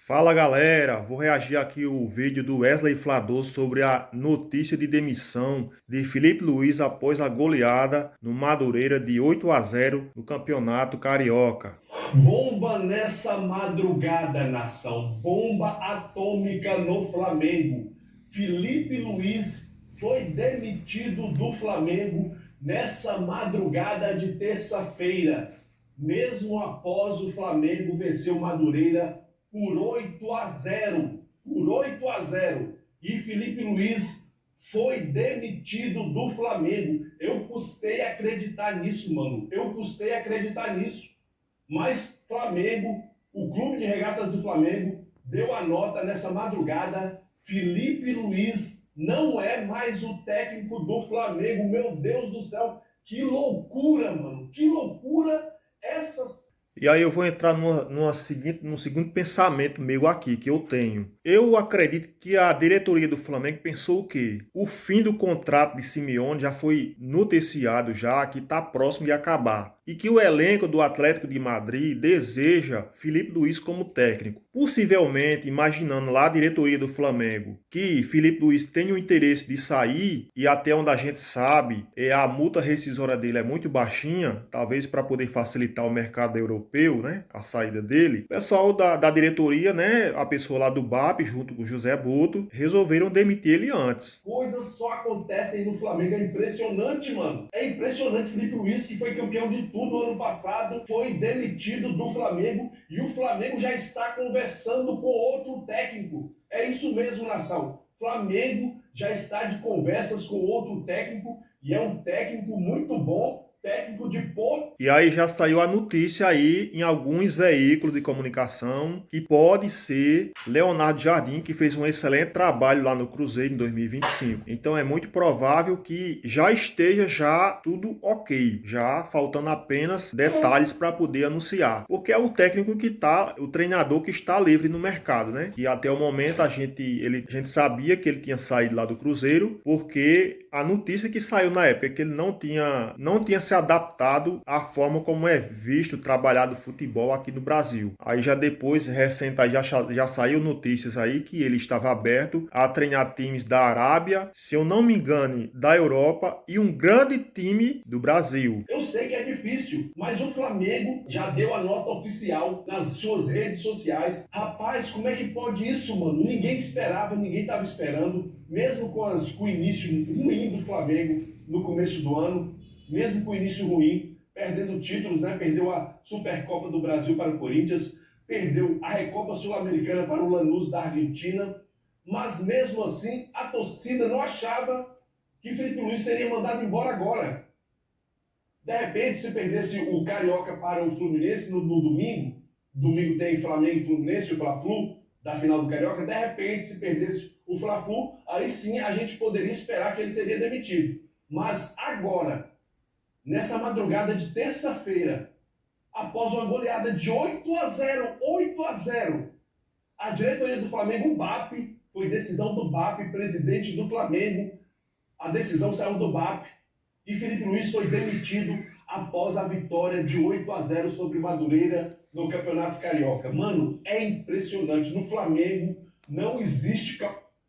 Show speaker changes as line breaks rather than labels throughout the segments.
Fala galera, vou reagir aqui o vídeo do Wesley Fládor sobre a notícia de demissão de Filipe Luís após a goleada no Madureira de 8-0 no Campeonato Carioca.
Bomba nessa madrugada, nação. Bomba atômica no Flamengo. Filipe Luís foi demitido do Flamengo nessa madrugada de terça-feira, mesmo após o Flamengo vencer o Madureira por 8-0. Por 8-0. E Filipe Luís foi demitido do Flamengo. Eu custei acreditar nisso, mano. Eu custei acreditar nisso. Mas Flamengo, o Clube de Regatas do Flamengo, deu a nota nessa madrugada. Filipe Luís não é mais o técnico do Flamengo. Meu Deus do céu, que loucura, mano. Que loucura essas.
E aí eu vou entrar num segundo pensamento meu aqui, que eu tenho. Eu acredito que a diretoria do Flamengo pensou o quê? O fim do contrato de Simeone já foi noticiado já, que está próximo de acabar. E que o elenco do Atlético de Madrid deseja Filipe Luís como técnico. Possivelmente, imaginando lá a diretoria do Flamengo, que Filipe Luís tem o interesse de sair, e até onde a gente sabe, a multa rescisória dele é muito baixinha, talvez para poder facilitar o mercado europeu, né, a saída dele. O pessoal da diretoria, né, a pessoa lá do BAP, junto com o José Boto, resolveram demitir ele antes.
Coisas só acontecem no Flamengo. É impressionante, mano. É impressionante. Felipe Luís, que foi campeão de tudo ano passado, foi demitido do Flamengo e o Flamengo já está conversando com outro técnico. É isso mesmo, nação. Flamengo já está de conversas com outro técnico e é um técnico muito bom, técnico de Porto.
E aí já saiu a notícia aí em alguns veículos de comunicação que pode ser Leonardo Jardim, que fez um excelente trabalho lá no Cruzeiro em 2025. Então é muito provável que já esteja já tudo ok, já faltando apenas detalhes para poder anunciar. Porque é o técnico que está, o treinador que está livre no mercado, né? E até o momento a gente sabia que ele tinha saído lá do Cruzeiro, porque a notícia que saiu na época é que ele não tinha se adaptado à forma como é visto trabalhado o futebol aqui no Brasil. Aí já depois, recente, já saiu notícias aí que ele estava aberto a treinar times da Arábia, se eu não me engano, da Europa e um grande time do Brasil.
Eu sei que é difícil, mas o Flamengo já deu a nota oficial nas suas redes sociais. Rapaz, como é que pode isso, mano? Ninguém esperava, ninguém estava esperando, mesmo com o início ruim do Flamengo no começo do ano, mesmo com o início ruim, perdendo títulos, né? Perdeu a Supercopa do Brasil para o Corinthians, perdeu a Recopa Sul-Americana para o Lanús da Argentina, mas mesmo assim a torcida não achava que Felipe Luís seria mandado embora agora. De repente, se perdesse o Carioca para o Fluminense no domingo, domingo tem Flamengo e Fluminense, o Fla-Flu da final do Carioca, de repente, se perdesse o Fla-Flu, aí sim a gente poderia esperar que ele seria demitido. Mas agora, nessa madrugada de terça-feira, após uma goleada de 8-0, 8-0, a diretoria do Flamengo, o BAP, foi decisão do BAP, presidente do Flamengo, a decisão saiu do BAP e Filipe Luís foi demitido após a vitória de 8-0 sobre Madureira no Campeonato Carioca. Mano, é impressionante. No Flamengo não existe.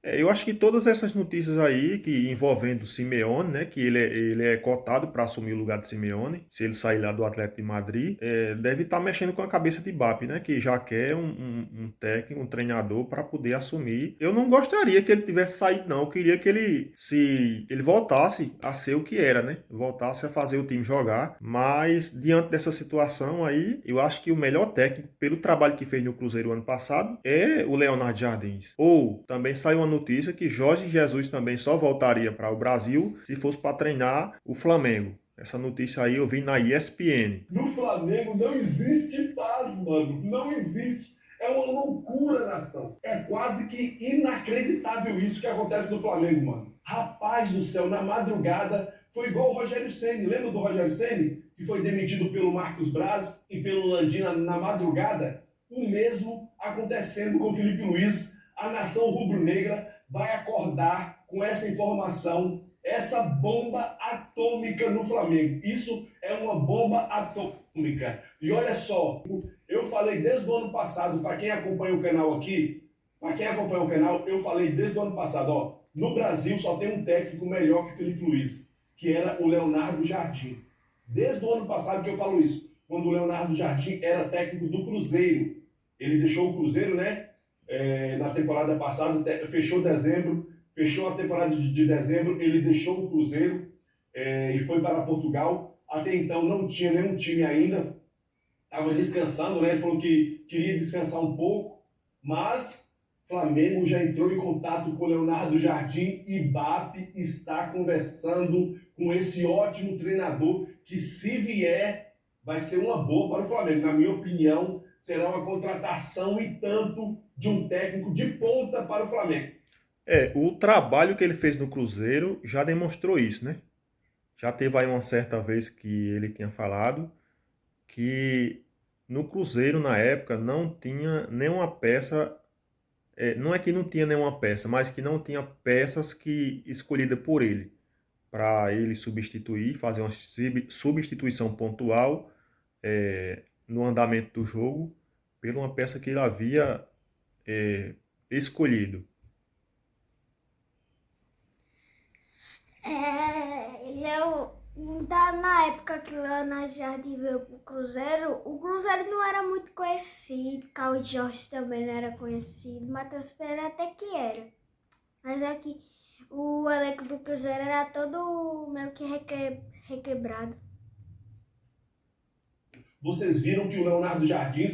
Eu acho que todas essas notícias aí que envolvendo o Simeone, né, que ele é cotado para assumir o lugar de Simeone, se ele sair lá do Atlético de Madrid, deve estar mexendo com a cabeça de Mbappé, né, que já quer um técnico, um treinador para poder assumir. Eu não gostaria que ele tivesse saído, não. Eu queria que ele voltasse a ser o que era, né, voltasse a fazer o time jogar. Mas diante dessa situação aí, eu acho que o melhor técnico, pelo trabalho que fez no Cruzeiro ano passado, é o Leonardo Jardim. Ou também saiu uma notícia que Jorge Jesus também só voltaria para o Brasil se fosse para treinar o Flamengo. Essa notícia aí eu vi na ESPN.
No Flamengo não existe paz, mano. Não existe. É uma loucura, nação. É quase que inacreditável isso que acontece no Flamengo, mano. Rapaz do céu, na madrugada foi igual o Rogério Ceni. Lembra do Rogério Ceni, que foi demitido pelo Marcos Braz e pelo Landina na madrugada? O mesmo acontecendo com o Filipe Luís. A nação rubro-negra vai acordar com essa informação essa bomba atômica no Flamengo. Isso é uma bomba atômica. E olha só, eu falei desde o ano passado, para quem acompanha o canal aqui, para quem acompanha o canal, eu falei desde o ano passado, ó, no Brasil só tem um técnico melhor que Felipe Luiz, que era o Leonardo Jardim. Desde o ano passado que eu falo isso, quando o Leonardo Jardim era técnico do Cruzeiro. Ele deixou o Cruzeiro, né? Na temporada passada, fechou dezembro, fechou a temporada de dezembro, ele deixou o Cruzeiro e foi para Portugal. Até então não tinha nenhum time ainda, estava descansando, né? Ele falou que queria descansar um pouco, mas Flamengo já entrou em contato com o Leonardo Jardim e BAP está conversando com esse ótimo treinador que, se vier, vai ser uma boa para o Flamengo. Na minha opinião, será uma contratação e tanto de um técnico de ponta para o Flamengo.
O trabalho que ele fez no Cruzeiro já demonstrou isso, né? Já teve aí uma certa vez que ele tinha falado que no Cruzeiro, na época, não tinha nenhuma peça, não é que não tinha nenhuma peça, mas que não tinha peças que escolhida por ele, para ele substituir, fazer uma substituição pontual no andamento do jogo, por uma peça que ele havia escolhido.
Na época que o Leonardo Jardim veio pro Cruzeiro, o Cruzeiro não era muito conhecido, Caio Jorge também não era conhecido, Matheus Pereira até que era. Mas é que o elenco do Cruzeiro era todo meio que requebrado.
Vocês viram que o Leonardo Jardim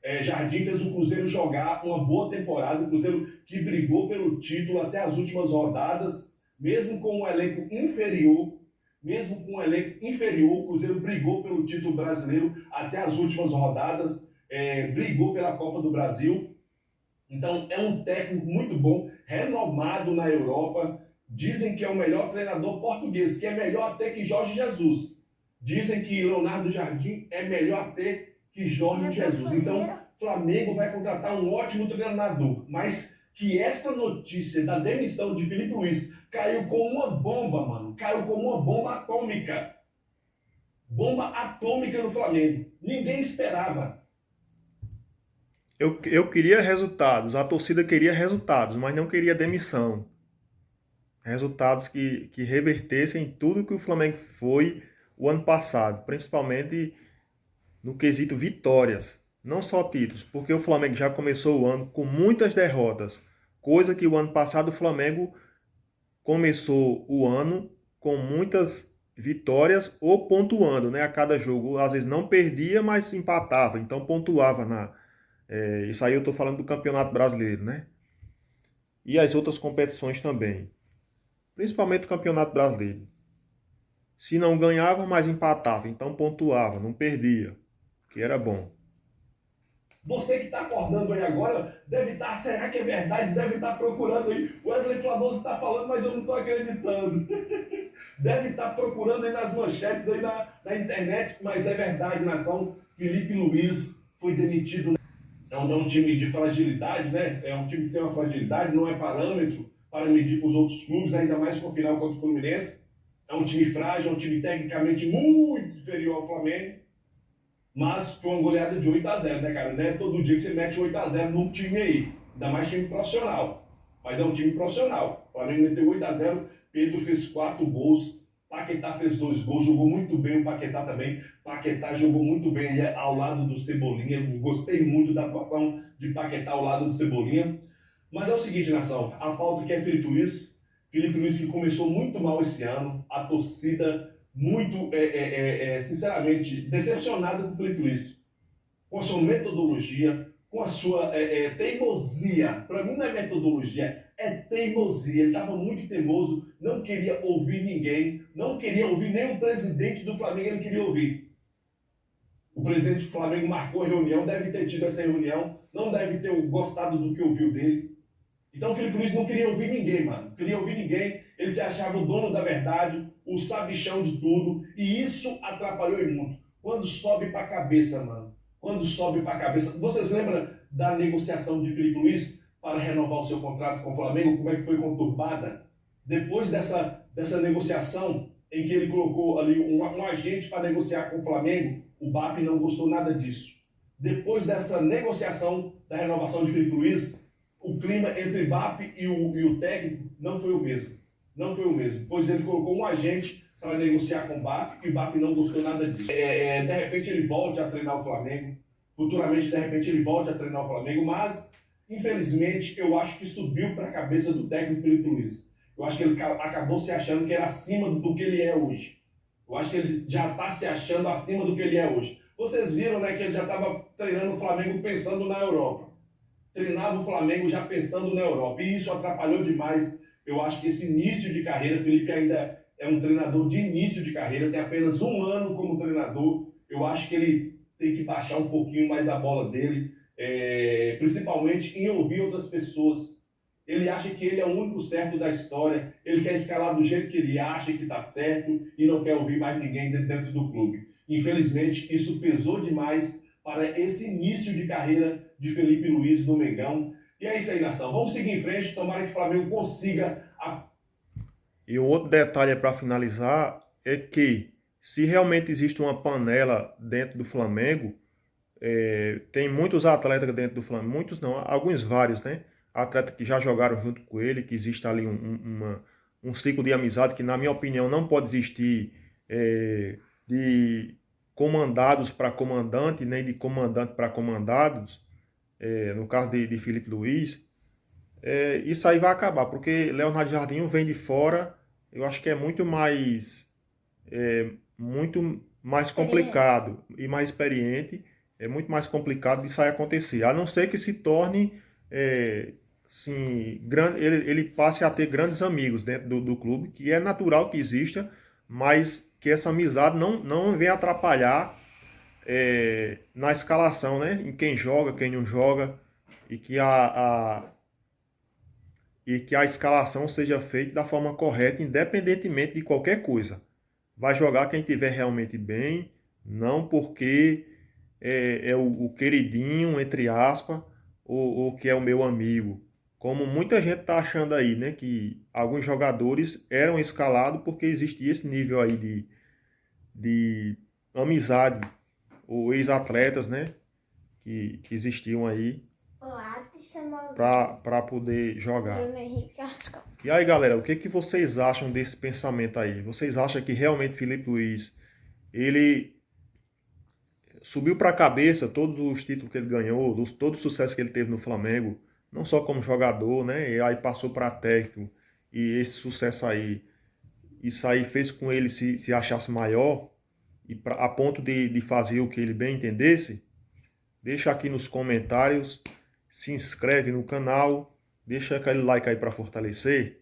fez o Cruzeiro jogar uma boa temporada, o Cruzeiro que brigou pelo título até as últimas rodadas, mesmo com um elenco inferior, o Cruzeiro brigou pelo título brasileiro até as últimas rodadas, brigou pela Copa do Brasil. Então é um técnico muito bom, renomado na Europa. Dizem que é o melhor treinador português, que é melhor até que Jorge Jesus. Dizem que Leonardo Jardim é melhor até que Jorge Jesus. Então, Flamengo vai contratar um ótimo treinador, mas que essa notícia da demissão de Felipe Luiz caiu como uma bomba, mano. Caiu como uma bomba atômica. Bomba atômica no Flamengo. Ninguém esperava.
Eu queria resultados, a torcida queria resultados, mas não queria demissão. Resultados que revertessem tudo que o Flamengo foi o ano passado, principalmente no quesito vitórias, não só títulos, porque o Flamengo já começou o ano com muitas derrotas, coisa que o ano passado o Flamengo começou o ano com muitas vitórias ou pontuando, né, a cada jogo. Às vezes não perdia, mas empatava, então pontuava isso aí eu estou falando do Campeonato Brasileiro, né? E as outras competições também. Principalmente o Campeonato Brasileiro. Se não ganhava, mas empatava. Então pontuava, não perdia. Que era bom.
Você que está acordando aí agora, deve estar, será que é verdade? Deve estar procurando aí. Wesley Flavoso está falando, mas eu não estou acreditando. Deve estar procurando aí nas manchetes aí na internet, mas é verdade, nação. Felipe Luiz foi demitido. É um time de fragilidade, né? É um time que tem uma fragilidade, não é parâmetro para medir com os outros clubes, ainda mais com o final contra o Fluminense. É um time frágil, é um time tecnicamente muito inferior ao Flamengo, mas foi uma goleada de 8-0, né, cara? Não é todo dia que você mete 8-0 num time aí, ainda mais time profissional. Mas é um time profissional. O Flamengo meteu 8-0, Pedro fez 4 gols, Paquetá fez 2 gols, jogou muito bem o Paquetá também. Paquetá jogou muito bem ali ao lado do Cebolinha. Gostei muito da atuação de Paquetá ao lado do Cebolinha. Mas é o seguinte, nação, a pauta que é Felipe Luiz. Felipe Luiz que começou muito mal esse ano, a torcida muito, sinceramente, decepcionada com o Felipe Luiz. Com a sua metodologia, com a sua teimosia. Para mim não é metodologia, é teimosia. Ele estava muito teimoso, não queria ouvir ninguém, não queria ouvir nem o presidente do Flamengo, ele queria ouvir. O presidente do Flamengo marcou a reunião, deve ter tido essa reunião, não deve ter gostado do que ouviu dele. Então o Felipe Luiz não queria ouvir ninguém, mano. Não queria ouvir ninguém, ele se achava o dono da verdade, o sabichão de tudo, e isso atrapalhou ele muito. Quando sobe pra cabeça, mano, quando sobe pra cabeça... Vocês lembram da negociação de Felipe Luiz para renovar o seu contrato com o Flamengo? Como é que foi conturbada? Depois dessa negociação em que ele colocou ali um agente para negociar com o Flamengo, o BAP não gostou nada disso. Depois dessa negociação da renovação de Felipe Luiz, o clima entre BAP e o técnico não foi o mesmo. Não foi o mesmo, pois ele colocou um agente para negociar com o BAP e o BAP não gostou nada disso. De repente ele volte a treinar o Flamengo, futuramente de repente ele volte a treinar o Flamengo, mas infelizmente eu acho que subiu para a cabeça do técnico Felipe Luiz. Eu acho que ele acabou se achando que era acima do que ele é hoje. Eu acho que ele já está se achando acima do que ele é hoje. Vocês viram, né, que ele já estava treinando o Flamengo pensando na Europa. Treinava o Flamengo já pensando na Europa. E isso atrapalhou demais. Eu acho que esse início de carreira, Felipe ainda é um treinador de início de carreira, tem apenas 1 ano como treinador. Eu acho que ele tem que baixar um pouquinho mais a bola dele, principalmente em ouvir outras pessoas. Ele acha que ele é o único certo da história, ele quer escalar do jeito que ele acha que está certo e não quer ouvir mais ninguém dentro do clube. Infelizmente, isso pesou demais para esse início de carreira de Felipe Luiz no Mengão. E é isso aí, nação. Vamos seguir em frente, tomara que o Flamengo consiga...
E o outro detalhe para finalizar é que, se realmente existe uma panela dentro do Flamengo, tem muitos atletas dentro do Flamengo, muitos não, alguns vários, né? Atletas que já jogaram junto com ele, que existe ali um ciclo de amizade que, na minha opinião, não pode existir de comandados para comandante, nem de comandante para comandados, no caso de Felipe Luiz. Isso aí vai acabar, porque Leonardo Jardim vem de fora, eu acho que é muito mais complicado e mais experiente, é muito mais complicado disso aí acontecer, a não ser que se torne, ele passe a ter grandes amigos dentro do clube, que é natural que exista, mas que essa amizade não venha atrapalhar na escalação, né? Em quem joga, quem não joga, e que a escalação seja feita da forma correta, independentemente de qualquer coisa. Vai jogar quem estiver realmente bem, não porque é o queridinho, entre aspas, ou que é o meu amigo. Como muita gente está achando aí, né? Que alguns jogadores eram escalados porque existia esse nível aí de amizade, ou ex-atletas, né? Que existiam aí para poder jogar. E aí, galera, o que vocês acham desse pensamento aí? Vocês acham que realmente Felipe Luiz, ele subiu para a cabeça todos os títulos que ele ganhou, todo o sucesso que ele teve no Flamengo, não só como jogador, né? E aí passou para técnico, e esse sucesso aí, isso aí fez com ele se achasse maior, a ponto de fazer o que ele bem entendesse? Deixa aqui nos comentários, se inscreve no canal, deixa aquele like aí para fortalecer.